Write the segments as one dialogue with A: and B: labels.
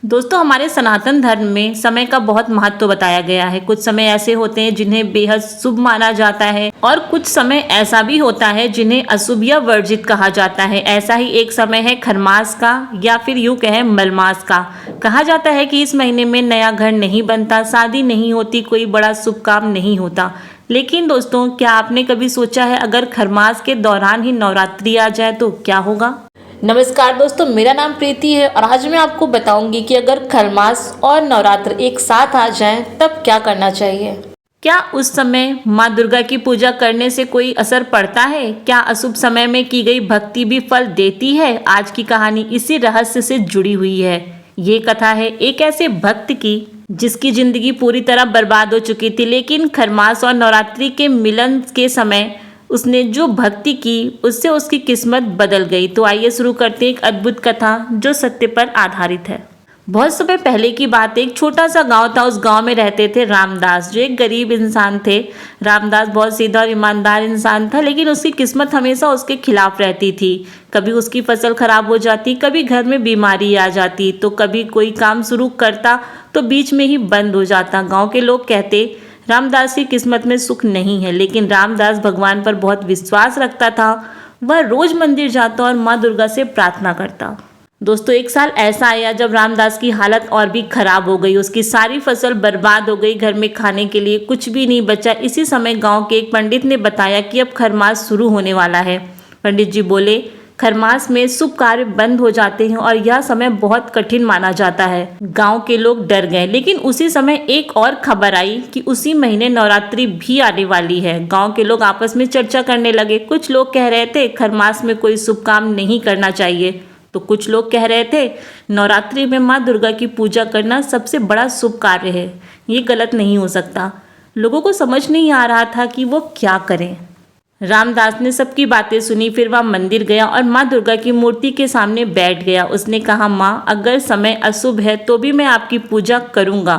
A: दोस्तों, हमारे सनातन धर्म में समय का बहुत महत्व बताया गया है। कुछ समय ऐसे होते हैं जिन्हें बेहद शुभ माना जाता है और कुछ समय ऐसा भी होता है जिन्हें अशुभ या वर्जित कहा जाता है। ऐसा ही एक समय है खरमास का, या फिर यूं कहें मलमास का। कहा जाता है कि इस महीने में नया घर नहीं बनता, शादी नहीं होती, कोई बड़ा शुभ काम नहीं होता। लेकिन दोस्तों, क्या आपने कभी सोचा है अगर खरमास के दौरान ही नवरात्रि आ जाए तो क्या होगा? नमस्कार दोस्तों, मेरा नाम प्रीति है और आज मैं आपको बताऊंगी कि अगर खरमास और नवरात्र एक साथ आ जाएं तब क्या करना चाहिए। क्या उस समय माँ दुर्गा की पूजा करने से कोई असर पड़ता है? क्या अशुभ समय में की गई भक्ति भी फल देती है? आज की कहानी इसी रहस्य से जुड़ी हुई है। ये कथा है एक ऐसे भक्त की जिसकी जिंदगी पूरी तरह बर्बाद हो चुकी थी, लेकिन खरमास और नवरात्रि के मिलन के समय उसने जो भक्ति की उससे उसकी किस्मत बदल गई। तो आइए शुरू करते हैं एक अद्भुत कथा जो सत्य पर आधारित है। बहुत समय पहले की बात है, एक छोटा सा गांव था। उस गांव में रहते थे रामदास, जो एक गरीब इंसान थे। रामदास बहुत सीधा और ईमानदार इंसान था, लेकिन उसकी किस्मत हमेशा उसके खिलाफ रहती थी। कभी उसकी फसल खराब हो जाती, कभी घर में बीमारी आ जाती, तो कभी कोई काम शुरू करता तो बीच में ही बंद हो जाता। गाँव के लोग कहते रामदास की किस्मत में सुख नहीं है, लेकिन रामदास भगवान पर बहुत विश्वास रखता था। वह रोज मंदिर जाता और माँ दुर्गा से प्रार्थना करता। दोस्तों, एक साल ऐसा आया जब रामदास की हालत और भी खराब हो गई। उसकी सारी फसल बर्बाद हो गई, घर में खाने के लिए कुछ भी नहीं बचा। इसी समय गांव के एक पंडित ने बताया कि अब खरमास शुरू होने वाला है। पंडित जी बोले, खरमास में शुभ कार्य बंद हो जाते हैं और यह समय बहुत कठिन माना जाता है। गांव के लोग डर गए, लेकिन उसी समय एक और खबर आई कि उसी महीने नवरात्रि भी आने वाली है। गांव के लोग आपस में चर्चा करने लगे। कुछ लोग कह रहे थे खरमास में कोई शुभ काम नहीं करना चाहिए, तो कुछ लोग कह रहे थे नवरात्रि में माँ दुर्गा की पूजा करना सबसे बड़ा शुभ कार्य है, ये गलत नहीं हो सकता। लोगों को समझ नहीं आ रहा था कि वो क्या करें। रामदास ने सबकी बातें सुनी, फिर वह मंदिर गया और माँ दुर्गा की मूर्ति के सामने बैठ गया। उसने कहा, माँ, अगर समय अशुभ है तो भी मैं आपकी पूजा करूँगा,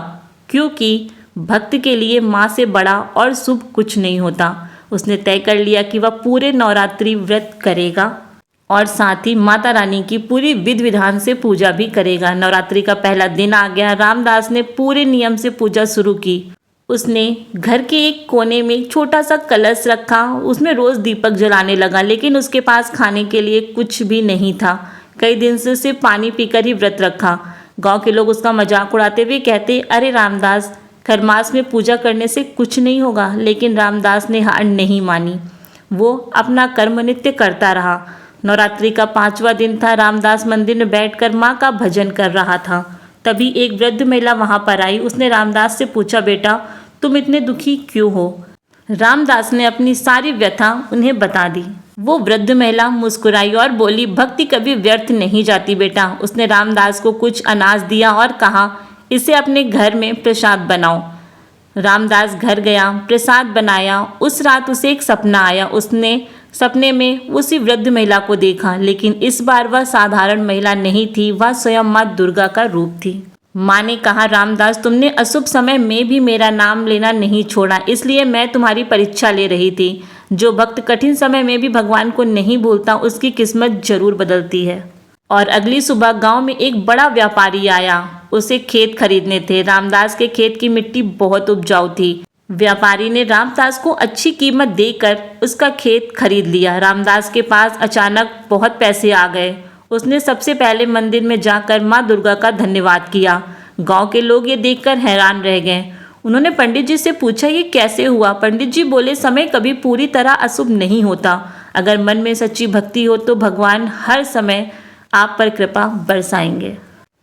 A: क्योंकि भक्त के लिए माँ से बड़ा और शुभ कुछ नहीं होता। उसने तय कर लिया कि वह पूरे नवरात्रि व्रत करेगा और साथ ही माता रानी की पूरी विधि विधान से पूजा भी करेगा। नवरात्रि का पहला दिन आ गया। रामदास ने पूरे नियम से पूजा शुरू की। उसने घर के एक कोने में एक छोटा सा कलश रखा, उसमें रोज दीपक जलाने लगा, लेकिन उसके पास खाने के लिए कुछ भी नहीं था। कई दिन से सिर्फ पानी पीकर ही व्रत रखा। गांव के लोग उसका मजाक उड़ाते हुए कहते, अरे रामदास, खरमास में पूजा करने से कुछ नहीं होगा। लेकिन रामदास ने हार नहीं मानी। वो अपना कर्म नित्य करता रहा। नवरात्रि का 5वां दिन था। रामदास मंदिर में बैठकर माँ का भजन कर रहा था। तभी एक वृद्ध महिला वहां पर आई। उसने रामदास से पूछा, बेटा, तुम इतने दुखी क्यों हो? रामदास ने अपनी सारी व्यथा उन्हें बता दी। वो वृद्ध महिला मुस्कुराई और बोली, भक्ति कभी व्यर्थ नहीं जाती बेटा। उसने रामदास को कुछ अनाज दिया और कहा, इसे अपने घर में प्रसाद बनाओ। रामदास घर गया, प्रसाद बनाया। उस रात उसे एक सपना आया। उसने सपने में उसी वृद्ध महिला को देखा, लेकिन इस बार वह साधारण महिला नहीं थी, वह स्वयं माँ दुर्गा का रूप थी। माँ ने कहा, रामदास, तुमने अशुभ समय में भी मेरा नाम लेना नहीं छोड़ा, इसलिए मैं तुम्हारी परीक्षा ले रही थी। जो भक्त कठिन समय में भी भगवान को नहीं भूलता, उसकी किस्मत जरूर बदलती है। और अगली सुबह गांव में एक बड़ा व्यापारी आया। उसे खेत खरीदने थे। रामदास के खेत की मिट्टी बहुत उपजाऊ थी। व्यापारी ने रामदास को अच्छी कीमत देकर उसका खेत खरीद लिया। रामदास के पास अचानक बहुत पैसे आ गए। उसने सबसे पहले मंदिर में जाकर माँ दुर्गा का धन्यवाद किया। गांव के लोग ये देखकर हैरान रह गए। उन्होंने पंडित जी से पूछा, ये कैसे हुआ? पंडित जी बोले, समय कभी पूरी तरह अशुभ नहीं होता। अगर मन में सच्ची भक्ति हो तो भगवान हर समय आप पर कृपा बरसाएंगे,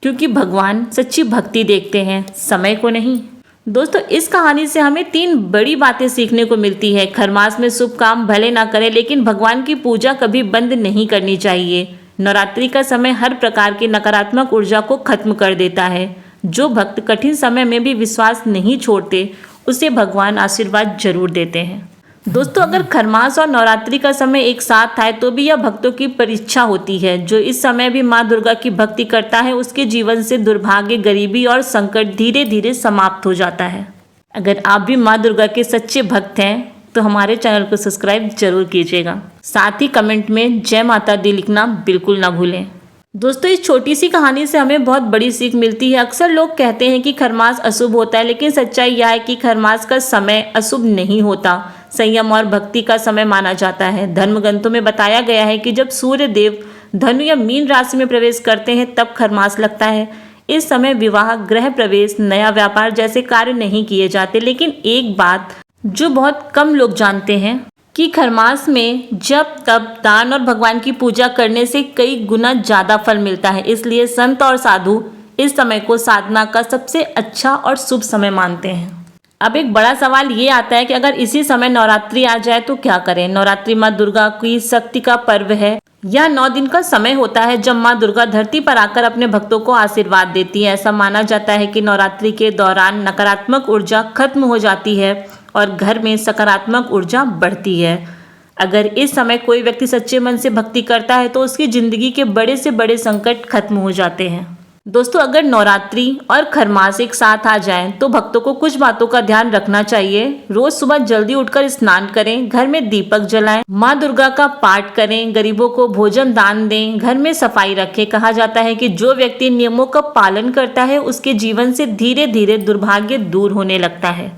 A: क्योंकि भगवान सच्ची भक्ति देखते हैं, समय को नहीं। दोस्तों, इस कहानी से हमें 3 बड़ी बातें सीखने को मिलती है। खरमास में शुभ काम भले ना करें, लेकिन भगवान की पूजा कभी बंद नहीं करनी चाहिए। नवरात्रि का समय हर प्रकार की नकारात्मक ऊर्जा को खत्म कर देता है। जो भक्त कठिन समय में भी विश्वास नहीं छोड़ते, उसे भगवान आशीर्वाद जरूर देते हैं। दोस्तों, अगर खरमास और नवरात्रि का समय एक साथ आए तो भी यह भक्तों की परीक्षा होती है। जो इस समय भी माँ दुर्गा की भक्ति करता है, उसके जीवन से दुर्भाग्य, गरीबी और संकट धीरे धीरे समाप्त हो जाता है। अगर आप भी माँ दुर्गा के सच्चे भक्त हैं तो हमारे चैनल को सब्सक्राइब जरूर कीजिएगा। साथ ही कमेंट में जय माता दी लिखना बिल्कुल ना भूलें। दोस्तों, इस छोटी सी कहानी से हमें बहुत बड़ी सीख मिलती है। अक्सर लोग कहते हैं कि खरमास अशुभ होता है, लेकिन सच्चाई यह है कि खरमास का समय अशुभ नहीं होता, संयम और भक्ति का समय माना जाता है। धर्म ग्रंथों में बताया गया है कि जब सूर्य देव धनु या मीन राशि में प्रवेश करते हैं तब खरमास लगता है। इस समय विवाह, गृह प्रवेश, नया व्यापार जैसे कार्य नहीं किए जाते। लेकिन एक बात जो बहुत कम लोग जानते हैं कि खरमास में जब तब दान और भगवान की पूजा करने से कई गुना ज़्यादा फल मिलता है। इसलिए संत और साधु इस समय को साधना का सबसे अच्छा और शुभ समय मानते हैं। अब एक बड़ा सवाल ये आता है कि अगर इसी समय नवरात्रि आ जाए तो क्या करें। नवरात्रि माँ दुर्गा की शक्ति का पर्व है। यह 9 दिन का समय होता है जब माँ दुर्गा धरती पर आकर अपने भक्तों को आशीर्वाद देती है। ऐसा माना जाता है कि नवरात्रि के दौरान नकारात्मक ऊर्जा खत्म हो जाती है और घर में सकारात्मक ऊर्जा बढ़ती है। अगर इस समय कोई व्यक्ति सच्चे मन से भक्ति करता है तो उसकी जिंदगी के बड़े से बड़े संकट खत्म हो जाते हैं। दोस्तों, अगर नवरात्रि और खरमास एक साथ आ जाएं तो भक्तों को कुछ बातों का ध्यान रखना चाहिए। रोज सुबह जल्दी उठकर स्नान करें, घर में दीपक जलाएं, माँ दुर्गा का पाठ करें, गरीबों को भोजन दान दें, घर में सफाई रखें। कहा जाता है कि जो व्यक्ति नियमों का पालन करता है उसके जीवन से धीरे धीरे दुर्भाग्य दूर होने लगता है।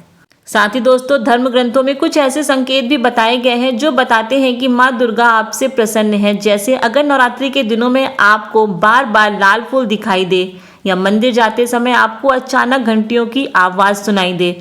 A: साथ ही दोस्तों, धर्म ग्रंथों में कुछ ऐसे संकेत भी बताए गए हैं जो बताते हैं कि माँ दुर्गा आपसे प्रसन्न है। जैसे अगर नवरात्रि के दिनों में आपको बार बार लाल फूल दिखाई दे या मंदिर जाते समय आपको अचानक घंटियों की आवाज़ सुनाई दे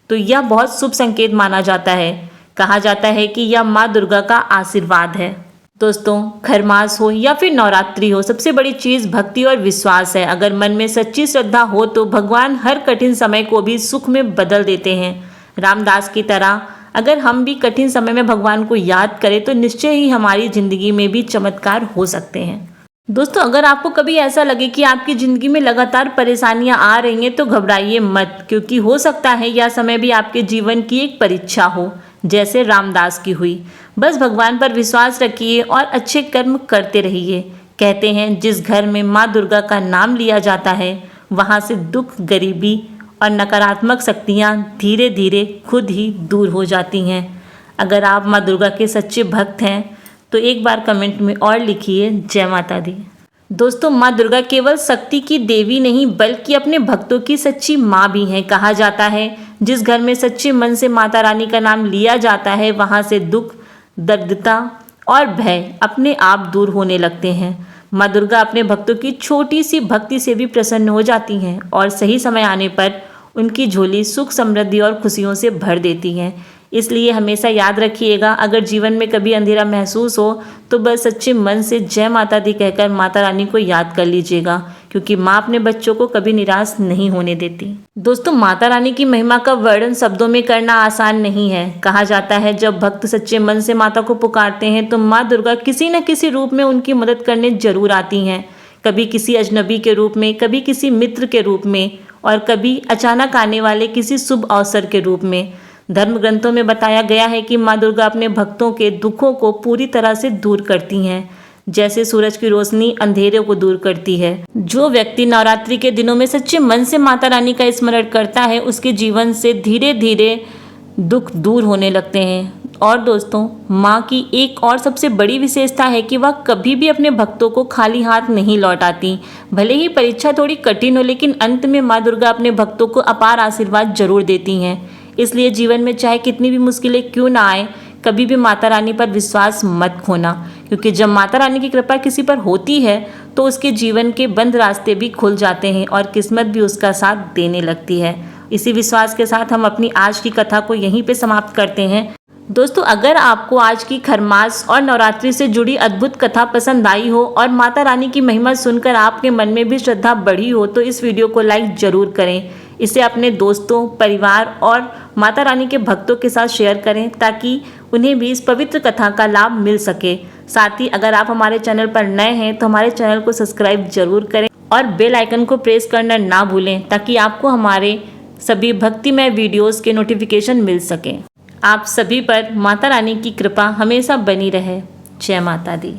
A: तो यह बहुत शुभ संकेत माना जाता है। कहा जाता है कि यह माँ दुर्गा का आशीर्वाद है। दोस्तों, खरमास हो या फिर नवरात्रि हो, सबसे बड़ी चीज़ भक्ति और विश्वास है। अगर मन में सच्ची श्रद्धा हो तो भगवान हर कठिन समय को भी सुख में बदल देते हैं। रामदास की तरह अगर हम भी कठिन समय में भगवान को याद करें तो निश्चय ही हमारी ज़िंदगी में भी चमत्कार हो सकते हैं। दोस्तों, अगर आपको कभी ऐसा लगे कि आपकी ज़िंदगी में लगातार परेशानियां आ रही हैं तो घबराइए मत, क्योंकि हो सकता है यह समय भी आपके जीवन की एक परीक्षा हो, जैसे रामदास की हुई। बस भगवान पर विश्वास रखिए और अच्छे कर्म करते रहिए। कहते हैं जिस घर में माँ दुर्गा का नाम लिया जाता है वहाँ से दुख, गरीबी और नकारात्मक शक्तियाँ धीरे धीरे खुद ही दूर हो जाती हैं। अगर आप माँ दुर्गा के सच्चे भक्त हैं तो एक बार कमेंट में और लिखिए जय माता दी। दोस्तों, माँ दुर्गा केवल शक्ति की देवी नहीं बल्कि अपने भक्तों की सच्ची माँ भी हैं। कहा जाता है जिस घर में सच्चे मन से माता रानी का नाम लिया जाता है वहाँ से दुख, दरिद्रता और भय अपने आप दूर होने लगते हैं। माँ दुर्गा अपने भक्तों की छोटी सी भक्ति से भी प्रसन्न हो जाती हैं और सही समय आने पर उनकी झोली सुख, समृद्धि और खुशियों से भर देती हैं। इसलिए हमेशा याद रखिएगा, अगर जीवन में कभी अंधेरा महसूस हो तो बस सच्चे मन से जय माता दी कहकर माता रानी को याद कर लीजिएगा, क्योंकि माँ अपने बच्चों को कभी निराश नहीं होने देती। दोस्तों, माता रानी की महिमा का वर्णन शब्दों में करना आसान नहीं है। कहा जाता है जब भक्त सच्चे मन से माता को पुकारते हैं तो माँ दुर्गा किसी न किसी रूप में उनकी मदद करने जरूर आती हैं। कभी किसी अजनबी के रूप में, कभी किसी मित्र के रूप में और कभी अचानक आने वाले किसी शुभ अवसर के रूप में। धर्म ग्रंथों में बताया गया है कि माँ दुर्गा अपने भक्तों के दुखों को पूरी तरह से दूर करती हैं, जैसे सूरज की रोशनी अंधेरे को दूर करती है। जो व्यक्ति नवरात्रि के दिनों में सच्चे मन से माता रानी का स्मरण करता है उसके जीवन से धीरे धीरे दुख दूर होने लगते हैं। और दोस्तों, माँ की एक और सबसे बड़ी विशेषता है कि वह कभी भी अपने भक्तों को खाली हाथ नहीं लौटाती। भले ही परीक्षा थोड़ी कठिन हो, लेकिन अंत में माँ दुर्गा अपने भक्तों को अपार आशीर्वाद जरूर देती हैं। इसलिए जीवन में चाहे कितनी भी मुश्किलें क्यों ना आए, कभी भी माता रानी पर विश्वास मत खोना, क्योंकि जब माता रानी की कृपा किसी पर होती है तो उसके जीवन के बंद रास्ते भी खुल जाते हैं और किस्मत भी उसका साथ देने लगती है। इसी विश्वास के साथ हम अपनी आज की कथा को यहीं पे समाप्त करते हैं। दोस्तों, अगर आपको आज की खरमास और नवरात्रि से जुड़ी अद्भुत कथा पसंद आई हो और माता रानी की महिमा सुनकर आपके मन में भी श्रद्धा बढ़ी हो तो इस वीडियो को लाइक जरूर करें। इसे अपने दोस्तों, परिवार और माता रानी के भक्तों के साथ शेयर करें ताकि उन्हें भी इस पवित्र कथा का लाभ मिल सके। साथ ही अगर आप हमारे चैनल पर नए हैं तो हमारे चैनल को सब्सक्राइब जरूर करें और बेल आइकन को प्रेस करना ना भूलें ताकि आपको हमारे सभी भक्तिमय वीडियोस के नोटिफिकेशन मिल सकें। आप सभी पर माता रानी की कृपा हमेशा बनी रहे। जय माता दी।